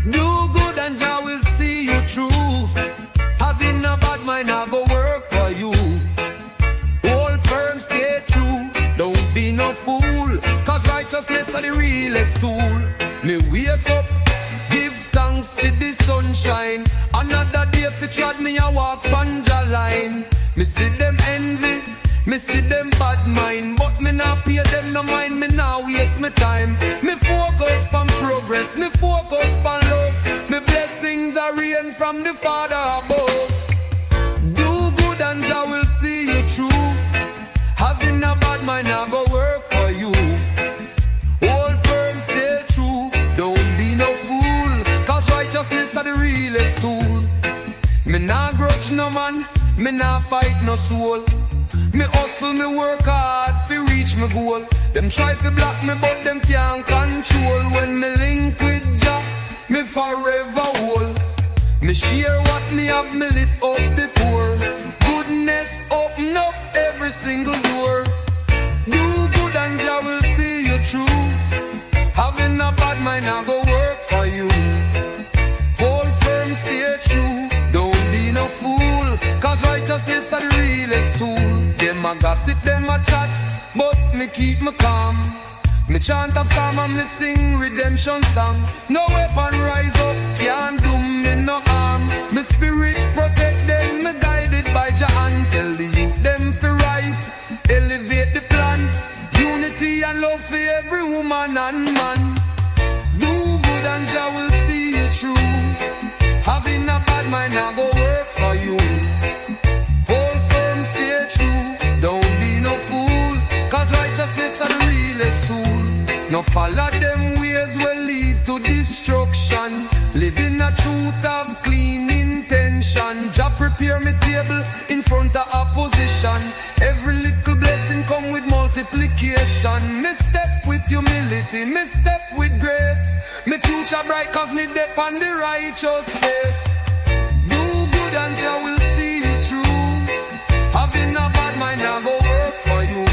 Do good and Jah will see you through. Having a bad mind, I go work for you. Hold firm, stay true. Don't be no fool, cause righteousness is the realest tool. Me wake up, give thanks for the sunshine. Another day fi trod me a walk panja line. Me see them envy, me see them bad mind, but me not pay them no mind, me not waste me time. Me focus on progress, me focus on love. Me blessings are rain from the Father above. Do good and Jah will see you through. Having a bad mind, I go work for you. Hold firm, stay true. Don't be no fool, cause righteousness are the realest tool. Me nah grudge no man, me nah fight no soul. Me hustle, me work hard fi reach my goal. Them try to block me, but them can't control. When me link with Jah, me forever whole. Me share what me have, me lift up the poor. Goodness open up every single door. Do good and Jah will see you through. Having a bad mind, I go work for you. Hold firm, stay true. Don't be no fool, cause righteousness are the realest tool. Them a gossip, them a chat, but me keep me calm. Me chant up psalm and me sing redemption song. No weapon rise up, can't do me no harm. Me spirit protect them, me guided by Jah hand. Tell the youth them fi rise, elevate the plan. Unity and love for every woman and man. Do good and Jah will see you through. Having a bad mind, I go work for you. Hold firm, stay true. Don't be no fool, cause righteousness are the realest tool. No follow them ways will lead to destruction. Living a truth of clean intention. Jah prepare me table in front of opposition. Every little blessing come with multiplication. Me step with humility, me step with grace. Me future bright cause me dep on the righteous face. Do good and Jah will see you through. Having a bad mind, I go work for you.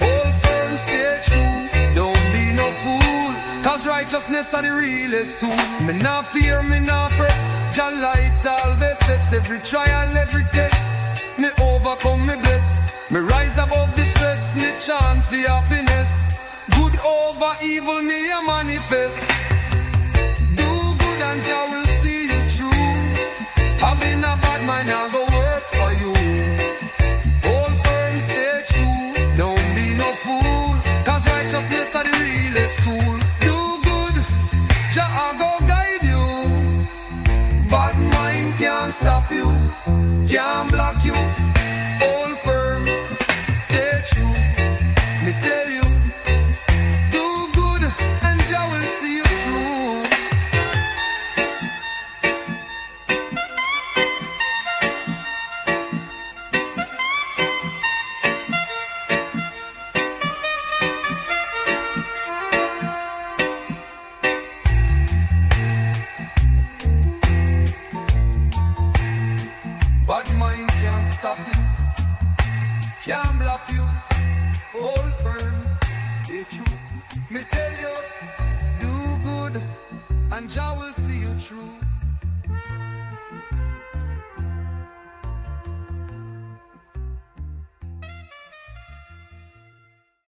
Hold firm, stay true. Don't be no fool, cause righteousness are the realest tool. Me not fear, me not fret. Jah light all they set. Every trial, every test, me overcome, me bless. Me rise above the stress, me chant for happiness. Good over evil, me a manifest. Do good and Jah will see you through. Having a bad mind, I go work for you. Hold firm, stay true. Don't be no fool, cause righteousness are the realest tool. Do good, Jah I go guide you. Bad mind can't stop you, can't